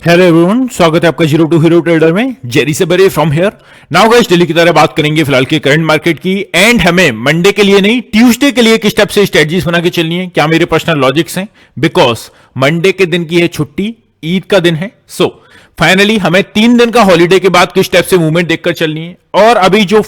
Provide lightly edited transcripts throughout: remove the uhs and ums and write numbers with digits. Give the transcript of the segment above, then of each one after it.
Hello everyone, स्वागत है आपका जीरो टू हीरो ट्रेडर में। जेरी से बरे from here. Now guys, daily की तरह बात करेंगे फिलहाल के करंट मार्केट की एंड हमें मंडे के लिए नहीं, ट्यूसडे के लिए किस टाइप से स्ट्रेटजीज बना के चलनी है, क्या मेरे पर्सनल लॉजिक्स हैं, बिकॉज मंडे के दिन की है छुट्टी, ईद का दिन है। सो फाइनली हमें 3 दिन का हॉलीडे के बाद किस टाइप से मूवमेंट देखकर चलनी है। और अभी जो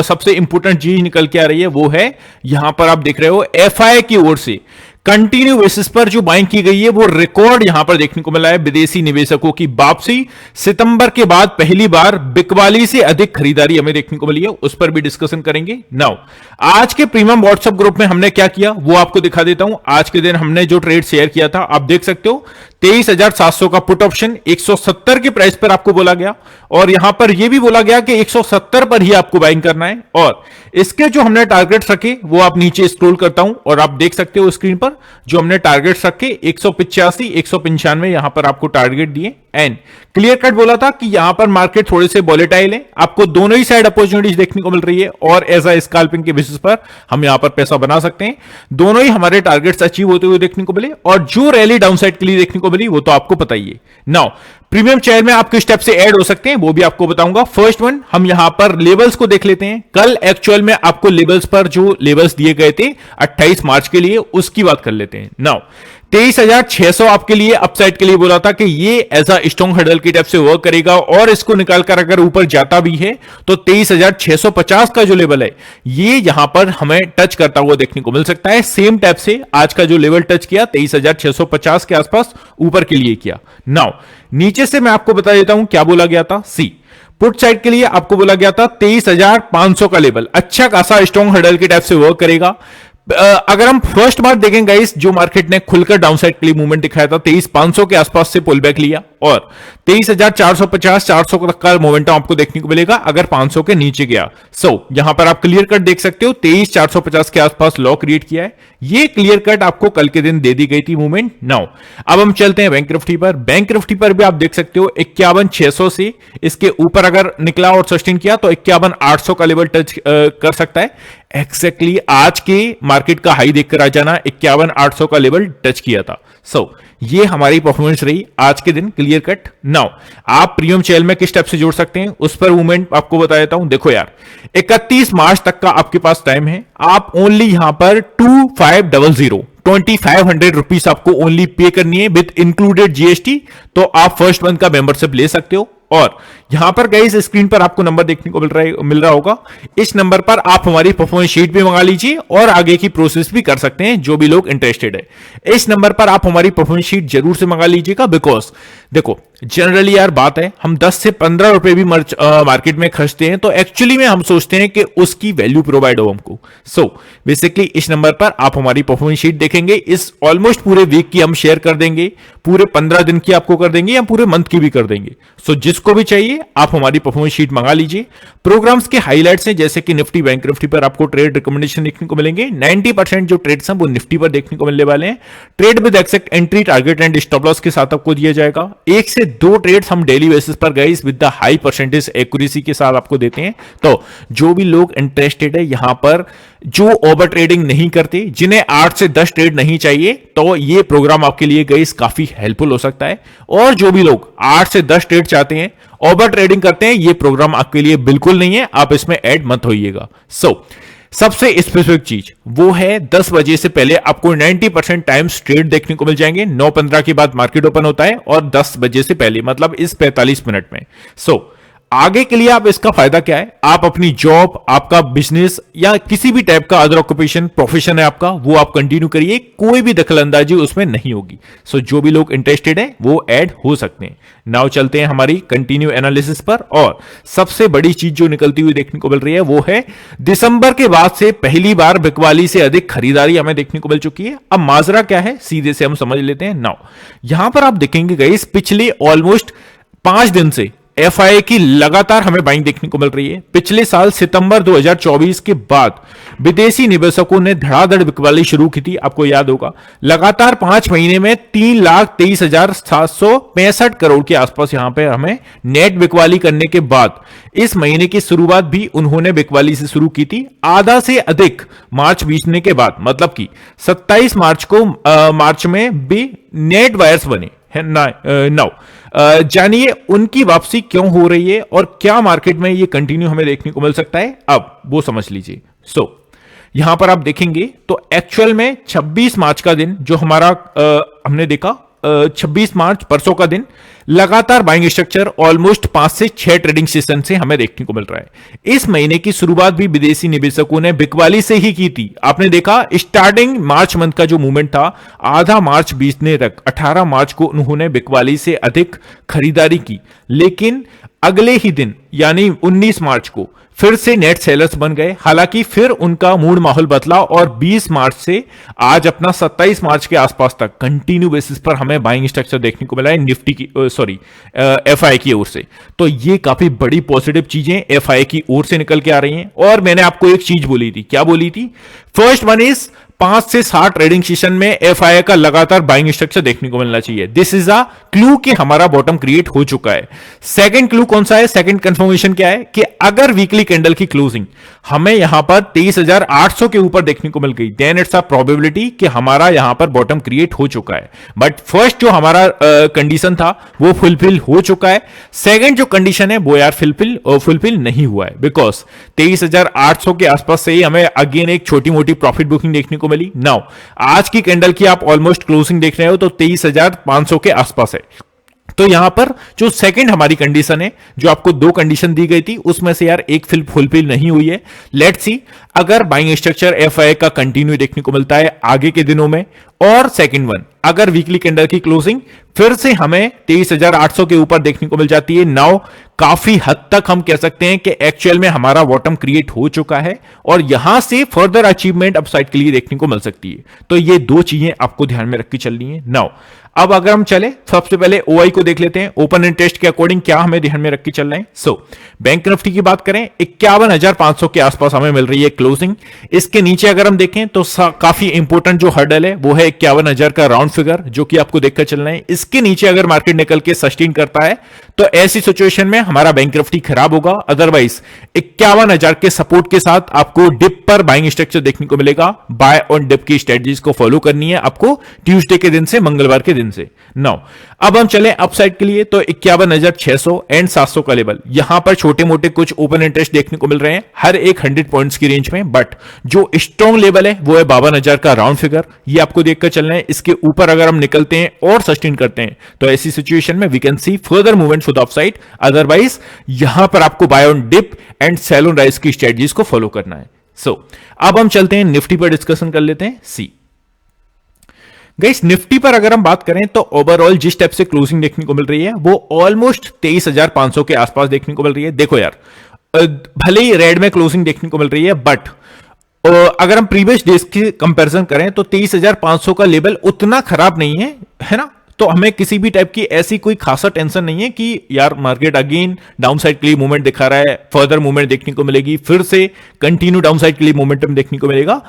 सबसे इंपॉर्टेंट चीज निकल के आ रही है वो है यहां पर आप देख रहे हो एफआई की ओर से कंटिन्यू बेसिस पर जो बाइंग की गई है वो रिकॉर्ड यहां पर देखने को मिला है। विदेशी निवेशकों की वापसी, सितंबर के बाद पहली बार बिकवाली से अधिक खरीदारी हमें देखने को मिली है, उस पर भी डिस्कशन करेंगे। नाउ आज के प्रीमियम व्हाट्सएप ग्रुप में हमने क्या किया वो आपको दिखा देता हूं। आज के दिन हमने जो ट्रेड शेयर किया था आप देख सकते हो, 23,700 का पुट ऑप्शन 170 के प्राइस पर आपको बोला गया और यहां पर यह भी बोला गया कि 170 पर ही आपको बाइंग करना है। और इसके जो हमने टारगेट्स रखे वो आप नीचे स्क्रॉल करता हूं और आप देख सकते हो स्क्रीन पर जो हमने टारगेट्स रखे 185, 195 यहां पर आपको टारगेट दिए एंड क्लियर कट बोला था कि यहां पर मार्केट थोड़े से वॉलेटाइल है, आपको दोनों ही साइड अपॉर्चुनिटीज देखने को मिल रही है और एज अ स्कैल्पिंग के बेसिस पर हम यहां पर पैसा बना सकते हैं। दोनों ही हमारे टारगेट्स अचीव होते हुए देखने को मिले और जो रैली डाउनसाइड के लिए देखने को मिली वो तो आपको पता ही है। नाउ प्रीमियम चेयर में आप किस स्टेप से ऐड हो सकते हैं वो भी आपको बताऊंगा। फर्स्ट वन, हम यहां पर लेवल्स को देख लेते हैं। कल एक्चुअल में आपको लेवल्स पर जो लेवल्स दिए गए थे 28 मार्च के लिए उसकी बात कर लेते हैं। नाउ 23,600 आपके लिए अपसाइड के लिए बोला था कि ये एज अ स्ट्रॉन्ग हर्डल की टाइप से वर्क करेगा और इसको निकालकर अगर ऊपर जाता भी है तो 23,650 का जो लेवल है ये यहां पर हमें टच करता हुआ देखने को मिल सकता है। सेम टाइप से आज का जो लेवल टच किया 23,650 के आसपास ऊपर के लिए किया। नाउ नीचे से मैं आपको बता देता हूं क्या बोला गया था। सी पुट साइड के लिए आपको बोला गया था 23,500 का लेवल अच्छा खासा स्ट्रॉन्ग हर्डल की टाइप से वर्क करेगा। अगर हम फर्स्ट बार देखें गाइस, जो मार्केट ने खुलकर डाउनसाइड के लिए मूवमेंट दिखाया था 23,500 के आसपास से पुल बैक लिया और 23,450 400 तक का मोमेंटम आपको देखने को मिलेगा अगर 500 के नीचे गया। सो यहां पर आप क्लियर कट देख सकते हो 23,450 के आसपास लॉ क्रिएट किया है। ये क्लियर कट आपको कल के दिन दे दी गई थी मूवमेंट। नाउ अब हम चलते हैं बैंक निफ्टी पर। बैंक निफ्टी पर भी आप देख सकते हो 51,600 से इसके ऊपर अगर निकला और सस्टेन किया तो 51,800 का लेवल टच कर सकता है। एक्जैक्टली आज के मार्केट का हाई देखकर आ जाना 51,800 का लेवल टच किया था। सो ये हमारी परफॉर्मेंस रही आज के दिन क्लियर कट। नाउ आप प्रीमियम चेल में किस टाइप से जोड़ सकते हैं उस पर मूवमेंट आपको बता देता हूं। देखो यार, 31 मार्च तक का आपके पास टाइम है। आप ओनली यहां पर 2500 रुपीस आपको ओनली पे करनी है विद इंक्लूडेड जीएसटी। तो आप फर्स्ट मंथ का मेंबरशिप ले सकते हो और यहां पर गाइस स्क्रीन पर आपको नंबर देखने को मिल रहा होगा। इस नंबर पर आप हमारी परफॉर्मेंस शीट भी मंगा लीजिए और आगे की प्रोसेस भी कर सकते हैं जो भी लोग इंटरेस्टेड है। इस नंबर पर आप हमारी परफॉर्मेंस शीट जरूर से मंगा लीजिएगा बिकॉज देखो जनरली यार बात है, हम 10 से 15 रुपए भी मार्केट में खर्चते हैं तो एक्चुअली में हम सोचते हैं कि उसकी वैल्यू प्रोवाइड हो हमको। सो बेसिकली इस नंबर पर आप हमारी परफॉर्मेंस शीट देखेंगे। इस ऑलमोस्ट पूरे वीक की हम शेयर कर देंगे, पूरे 15 दिन की आपको कर देंगे या पूरे मंथ की भी कर देंगे। सो जिसको भी चाहिए आप हमारी परफॉर्मेंस शीट मंगा लीजिए। प्रोग्राम्स के हाईलाइट्स हैं जैसे कि निफ्टी, बैंक निफ्टी पर आपको ट्रेड रिकमेंडेशन देखने को मिलेंगे। 90% जो ट्रेड्स हैं वो निफ्टी पर देखने को मिलने वाले हैं। Trade with exact entry, target and stop loss के साथ आपको दिया जाएगा। 1 से 2 ट्रेड्स हम डेली बेसिस पर guys with the high percentage accuracy के साथ आपको देते हैं। तो जो भी लोग इंटरेस्टेड है यहां पर, जो ओवर ट्रेडिंग नहीं करते, जिन्हें 8 से 10 ट्रेड नहीं चाहिए, तो ये प्रोग्राम आपके लिए गाइस काफी हेल्पफुल हो सकता है। और जो भी लोग 8 से 10 ट्रेड चाहते हैं, ओवर ट्रेडिंग करते हैं, ये प्रोग्राम आपके लिए बिल्कुल नहीं है, आप इसमें ऐड मत होइएगा। सबसे स्पेसिफिक चीज वो है 10 बजे से पहले आपको 90% टाइम्स ट्रेड देखने को मिल जाएंगे। 9:15 के बाद मार्केट ओपन होता है और 10 बजे से पहले मतलब इस 45 मिनट में। आगे के लिए आप इसका फायदा क्या है, आप अपनी जॉब, आपका बिजनेस या किसी भी टाइप का अदर ऑक्यूपेशन प्रोफेशन है आपका, वो आप कंटिन्यू करिए, कोई भी दखलंदाजी उसमें नहीं होगी। जो भी लोग इंटरेस्टेड हैं वो ऐड हो सकते हैं। नाउ चलते हैं हमारी कंटिन्यू एनालिसिस पर और सबसे बड़ी चीज जो निकलती हुई देखने को मिल रही है वो है दिसंबर के बाद से पहली बार बिकवाली से अधिक खरीदारी हमें देखने को मिल चुकी है। अब माजरा क्या है सीधे से हम समझ लेते हैं। नाउ यहां पर आप देखेंगे गाइस पिछले ऑलमोस्ट 5 दिन से एफआईए की लगातार हमें बाइंग देखने को मिल रही है। पिछले साल सितंबर 2024 के बाद विदेशी निवेशकों ने धड़ाधड़ बिकवाली शुरू की थी, आपको याद होगा। लगातार 5 महीने में 3,23,765 करोड़ के आसपास यहां पे हमें नेट बिकवाली करने के बाद इस महीने की शुरुआत भी उन्होंने बिकवाली से शुरू की थी। आधा से अधिक मार्च बीतने के बाद मतलब कि 27 मार्च को मार्च में भी नेट वायर्स बने। नाउ जानिए उनकी वापसी क्यों हो रही है और क्या मार्केट में ये कंटिन्यू हमें देखने को मिल सकता है, अब वो समझ लीजिए। यहां पर आप देखेंगे तो एक्चुअल में 26 मार्च का दिन जो हमारा हमने देखा 26 मार्च परसों का दिन लगातार बाइंग स्ट्रक्चर ऑलमोस्ट 5 से 6 ट्रेडिंग सेशन से हमें देखने को मिल रहा है। इस महीने की शुरुआत भी विदेशी निवेशकों ने बिकवाली से ही की थी। आपने देखा स्टार्टिंग मार्च मंथ का जो मूवमेंट था आधा मार्च बीतने तक 18 मार्च को उन्होंने बिकवाली से अधिक खरीदारी की, लेकिन अगले ही दिन यानी 19 मार्च को फिर से नेट सेलर्स बन गए। हालांकि फिर उनका मूड माहौल बदला और 20 मार्च से आज अपना 27 मार्च के आसपास तक कंटिन्यू बेसिस पर हमें बाइंग स्ट्रक्चर देखने को मिला है निफ्टी की एफआई की ओर से। तो ये काफी बड़ी पॉजिटिव चीजें एफआई की ओर से निकल के आ रही हैं। और मैंने आपको एक चीज बोली थी, क्या बोली थी? फर्स्ट वन इज 5 से 7 ट्रेडिंग सेशन में एफआई का लगातार बाइंग स्ट्रक्चर देखने को मिलना चाहिए। दिस इज अ क्लू कि हमारा बॉटम क्रिएट हो चुका है। सेकंड क्लू कौन सा है? सेकंड कंफर्मेशन क्या है कि अगर वीकली कैंडल की क्लोजिंग हमें यहां पर 23,800 के ऊपर देखने को मिल गई, देन इट्स अ प्रोबेबिलिटी कि हमारा यहां पर बॉटम क्रिएट हो चुका है। बट फर्स्ट जो हमारा कंडीशन था वो फुलफिल हो चुका है। सेकंड जो कंडीशन है वो यार फुलफिल नहीं हुआ है, बिकॉज 23,800 के आसपास से ही हमें अगेन एक छोटी मोटी प्रॉफिट बुकिंग देखने को मिली। नाउ आज की कैंडल की आप ऑलमोस्ट क्लोजिंग देख रहे हो तो 23,500 के आसपास है। तो यहां पर जो सेकंड हमारी कंडीशन है, जो आपको 2 कंडीशन दी गई थी उसमें से यार एक फुलफिल नहीं हुई है। लेट्स सी अगर बाइंग स्ट्रक्चर एफआई का कंटिन्यू देखने को मिलता है आगे के दिनों में, और सेकंड वन अगर वीकली कैंडल की क्लोजिंग फिर से हमें 23,800 के ऊपर देखने को मिल जाती है, नाउ काफी हद तक हम कह सकते हैं कि एक्चुअल में हमारा बॉटम क्रिएट हो चुका है और यहां से फर्दर अचीवमेंट अपसाइड के लिए देखने को मिल सकती है। तो ये 2 चीजें आपको ध्यान में रख के चलनी है। नाउ अब अगर हम चले सबसे पहले ओआई को देख लेते हैं, ओपन इंटरेस्ट के अकॉर्डिंग क्या हमें ध्यान में रख के चलना है। बैंक निफ्टी की बात करें 51,500 के आसपास हमें मिल रही है क्लोजिंग। इसके नीचे अगर हम देखें तो काफी इंपॉर्टेंट जो हर्डल है वो है 51,000 का राउंड फिगर, जो कि आपको देखकर चलना है। इसके नीचे अगर मार्केट निकल के सस्टेन करता है तो ऐसी सिचुएशन में हमारा बैंक निफ्टी खराब होगा। अदरवाइज 51,000 के सपोर्ट के साथ आपको डिप पर बाइंग स्ट्रक्चर देखने को मिलेगा। बाय ऑन डिप की स्ट्रेटजीज को फॉलो करनी है आपको ट्यूसडे के दिन से मंगलवार के दिन से। नाउ अब हम चले अपसाइड के लिए तो 51,600 एंड 700 का लेवल, यहां पर छोटे मोटे कुछ ओपन इंटरेस्ट देखने को मिल रहे हैं हर एक 100 पॉइंट्स की रेंज में। बट जो स्ट्रॉन्ग लेवल है वो है 52,000 का राउंड फिगर, ये आपको देखकर चलना है। इसके ऊपर अगर हम निकलते हैं और सस्टेन करते हैं तो ऐसी सिचुएशन में we can see further movement for the upside. Otherwise यहां पर आपको buy on dip and sell on rise की स्ट्रेटजीज को फॉलो करना है। अब हम चलते हैं निफ्टी पर डिस्कशन कर लेते हैं। गाइस निफ्टी पर अगर हम बात करें तो ओवरऑल जिस टाइप से क्लोजिंग देखने को मिल रही है वो ऑलमोस्ट 23,500 के आसपास देखने को मिल रही है। देखो यार भले ही रेड में क्लोजिंग देखने को मिल रही है बट अगर हम प्रीवियस डेज की कंपैरिजन करें तो 23,500 का लेवल उतना खराब नहीं है ना। तो हमें किसी भी टाइप की ऐसी कोई खासा टेंशन नहीं है कि यार मार्केट अगेन डाउन साइड के लिए मूवमेंट दिखा रहा है, फर्दर मूवमेंट देखने को मिलेगी, फिर से कंटिन्यू डाउन साइड के लिए मोमेंटम देखने को मिलेगा।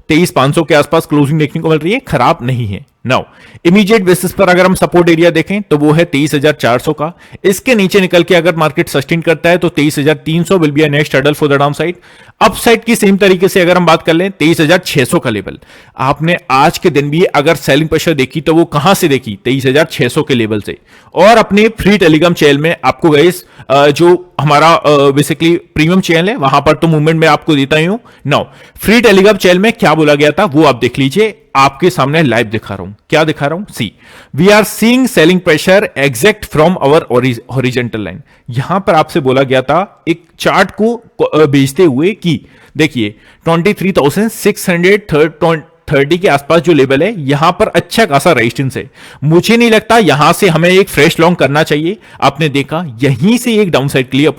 23,500 के आसपास क्लोजिंग देखने को मिल रही है, खराब नहीं है। नाउ इमीडिएट बेसिस पर अगर हम सपोर्ट एरिया देखें तो वो है 23,400 का। इसके नीचे निकल के अगर मार्केट सस्टेन करता है तो 23,300 will be a next hurdle for the down side. Up side की सेम तरीके से अगर हम बात कर लें 23,600 का लेवल, आपने आज के दिन भी अगर सेलिंग प्रेशर देखी तो वो कहां से देखी? 23,600 के लेवल से। और अपने फ्री टेलीग्राम चैनल में आपको गाइस जो हमारा बेसिकली प्रीमियम चैनल है वहां पर तो मूवमेंट में आपको देता ही हूं। नाउ फ्री टेलीग्राम चैनल में क्या बोला गया था वो आप देख लीजिए, आपके सामने लाइव दिखा रहा हूं। क्या दिखा रहा हूं? See we are seeing sailing pressure exact from our horizontal line. यहां पर आपसे बोला गया था एक चार्ट को भेजते हुए कि देखिए 23,630 के आसपास जो लेवल है यहां पर अच्छा खासा रेजिस्टेंस है। मुझे नहीं लगता यहां से हमें एक फ्रेश लॉन्ग करना चाहिए। आपने देखा यहीं से एक डाउन साइड के लिए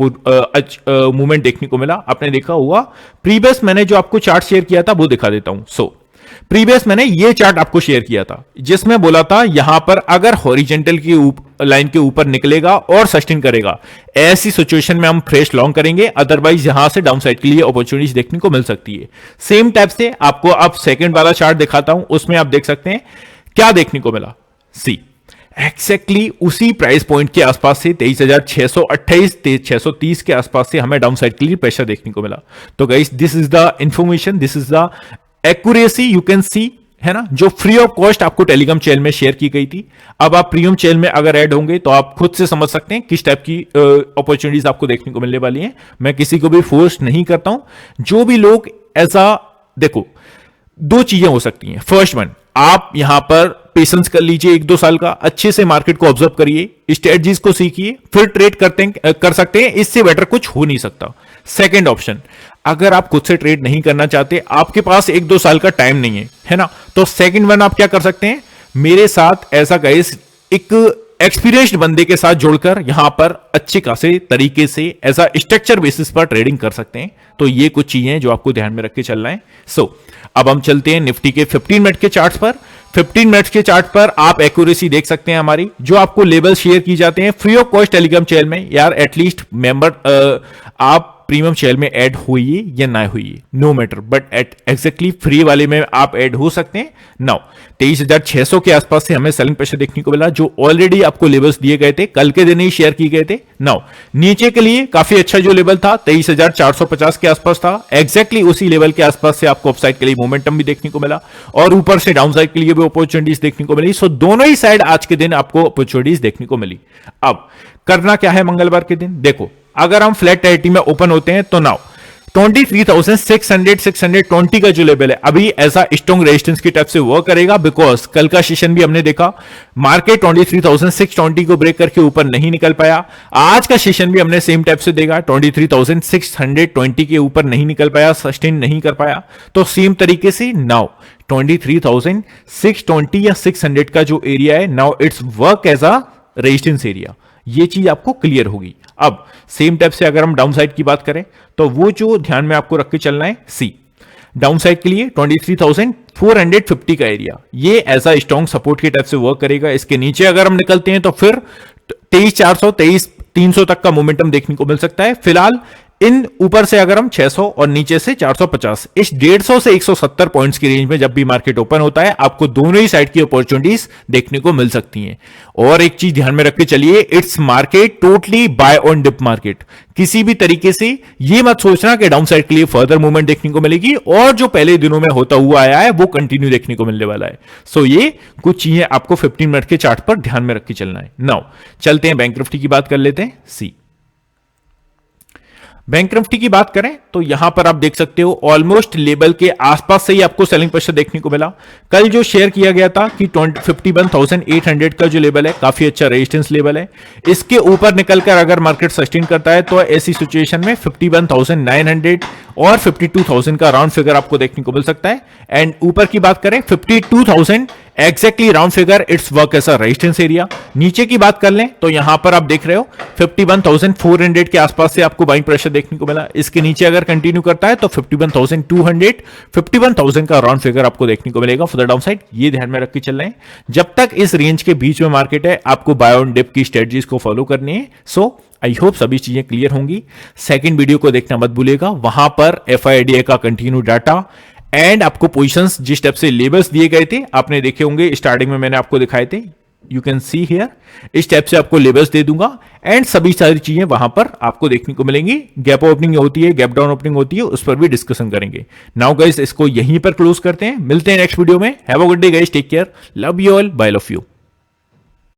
मूवमेंट देखने को मिला। आपने देखा हुआ प्रीवियस मैंने जो आपको चार्ट शेयर किया था वो दिखा देता हूं। प्रीवियस मैंने ये चार्ट आपको शेयर किया था जिसमें बोला था यहां पर अगर हॉरिजॉन्टल की लाइन के ऊपर निकलेगा और सस्टेन करेगा, ऐसी सिचुएशन में हम फ्रेश लॉन्ग करेंगे। अदरवाइज यहां से डाउन साइड के लिए अपॉर्चुनिटीज देखने को मिल सकती है। सेम टाइप से आपको अब सेकंड वाला चार्ट दिखाता हूं, उसमें आप देख सकते हैं क्या देखने को मिला। सी एक्जैक्टली उसी प्राइस पॉइंट के आसपास से 23,628 630 के आसपास से हमें डाउन साइड के लिए प्रेशर देखने को मिला। तो guys this is the information, this is the accuracy you can see है ना, जो फ्री ऑफ कॉस्ट आपको टेलीग्राम चैनल में शेयर की गई थी। अब आप प्रीमियम चैनल में अगर ऐड होंगे तो आप खुद से समझ सकते हैं किस टाइप की अपॉर्चुनिटीज आपको देखने को मिलने वाली हैं। मैं किसी को भी फोर्स नहीं करता हूं। जो भी लोग ऐसा, देखो दो चीजें हो सकती हैं। फर्स्ट वन, आप यहां पर पेशेंस कर लीजिए 1-2 साल का, अच्छे से मार्केट को ऑब्जर्व करिए, स्ट्रेटजीज को सीखिए, फिर ट्रेड कर सकते हैं। इससे बेटर कुछ हो नहीं सकता। सेकंड ऑप्शन, अगर आप खुद से ट्रेड नहीं करना चाहते, आपके पास 1-2 साल का टाइम नहीं है ना, तो सेकंड वन आप क्या कर सकते हैं, मेरे साथ ऐसा गाइस एक एक्सपीरियंस्ड बंदे के साथ जुड़कर यहां पर अच्छे खासे तरीके से ऐसा स्ट्रक्चर बेसिस पर ट्रेडिंग कर सकते हैं। तो ये कुछ चीजें जो आपको ध्यान में रख के चलना है। अब हम चलते हैं निफ्टी के 15 मिनट के चार्ट पर। 15 मिनट के चार्ट पर आप एक्यूरेसी देख सकते हैं हमारी, जो आपको लेवल शेयर की जाते हैं free of cost Telegram channel में। यार एटलीस्ट मेंबर आप प्रीमियम शेयर में ऐड होइए या ना होइए, no matter, but at exactly free वाले में आप ऐड हो सकते हैं। नाउ 23,600 के आसपास से हमें सेलिंग प्रेशर देखने को मिला, जो ऑलरेडी आपको लेवल्स दिए गए थे, कल के दिन ही शेयर किए गए थे। नाउ नीचे के लिए काफी अच्छा जो लेवल था 23,450 के आसपास था, एग्जैक्टली उसी लेवल के आसपास से आपको अपसाइड के लिए मोमेंटम भी देखने को मिला और ऊपर से डाउन साइड के लिए भी अपॉर्चुनिटीज देखने को मिली। सो दोनों ही साइड आज के दिन आपको अपॉर्चुनिटीज देखने को मिली। अब करना क्या है मंगलवार के दिन, देखो अगर हम फ्लैट टेरिटरी में ओपन होते हैं तो नाउ 23,620 का जो लेवल है अभी ऐसा स्ट्रॉन्ग रेजिस्टेंस की टाइप से वर्क करेगा, बिकॉज कल का सेशन भी हमने देखा मार्केट 23,620 को ब्रेक करके ऊपर नहीं निकल पाया। आज का सेशन भी हमने सेम टाइप से देखा, 23,620 के ऊपर नहीं निकल पाया, सस्टेन नहीं कर पाया। तो सेम तरीके से नाउ 23,620 या 600 का जो एरिया है, now it's work as a resistance area. ये चीज आपको क्लियर होगी। अब सेम टाइप से अगर हम डाउन साइड की बात करें तो वो जो ध्यान में आपको रख के चलना है, सी डाउन साइड के लिए 23,450 का एरिया, ये ऐसा स्ट्रॉन्ग सपोर्ट के टाइप से वर्क करेगा। इसके नीचे अगर हम निकलते हैं तो फिर 23,400 23,300 तक का मोमेंटम देखने को मिल सकता है। फिलहाल इन ऊपर से अगर हम 600 और नीचे से 450, इस 150 से 170 पॉइंट्स की रेंज में जब भी मार्केट ओपन होता है, आपको दोनों ही साइड की अपॉर्चुनिटीज देखने को मिल सकती हैं। और एक चीज ध्यान में रख के चलिए, it's market totally buy on dip market. किसी भी तरीके से ये मत सोचना कि डाउन साइड के लिए फर्दर मूवमेंट देखने को मिलेगी और जो पहले दिनों में होता हुआ आया है वो कंटिन्यू देखने को मिलने वाला है। सो ये कुछ चीजें आपको 15 मिनट के चार्ट पर ध्यान में रख के चलना है। नाउ चलते हैं बैंक निफ्टी की बात कर लेते हैं। सी बैंक निफ्टी की बात करें तो यहां पर आप देख सकते हो ऑलमोस्ट लेवल के आसपास से ही आपको सेलिंग प्रेशर देखने को मिला। कल जो शेयर किया गया था कि 51,800 का जो लेवल है काफी अच्छा रेजिस्टेंस लेवल है। इसके ऊपर निकलकर अगर मार्केट सस्टेन करता है तो ऐसी सिचुएशन में 51,900 और 52,000 का राउंड फिगर आपको देखने को मिल सकता है। एंड ऊपर की बात करें 52,000 exactly round figure, it's work as a resistance area. नीचे की बात कर लें तो यहां पर आप देख रहे हो 51,400 के आसपास से आपको बाइंग प्रेशर देखने को मिला। इसके नीचे अगर कंटिन्यू करता है तो 51,200 51,000 का राउंड फिगर आपको देखने को मिलेगा फॉर द डाउन साइड। ये ध्यान में रख के चल रहे हैं। जब तक इस रेंज के बीच में मार्केट है, आपको बाय ऑन डिप की स्ट्रेटजीज को फॉलो करनी है। सो आई होप सभी चीजें क्लियर होंगी। सेकंड वीडियो को देखना मत भूलिएगा, वहां पर FIDA का कंटिन्यू डाटा एंड आपको पोजीशंस जिस टाइप से लेबल्स दिए गए थे आपने देखे होंगे, स्टार्टिंग में मैंने आपको दिखाए थे, यू कैन सी हियर, इस टाइप से आपको लेबल्स दे दूंगा एंड सभी सारी चीजें वहां पर आपको देखने को मिलेंगी। गैप ओपनिंग होती है, गैप डाउन ओपनिंग होती है, उस पर भी डिस्कशन करेंगे। नाउ गाइस इसको यहीं पर क्लोज करते हैं, मिलते हैं नेक्स्ट वीडियो में। Have a good day guys, take care, love you all, bye love you.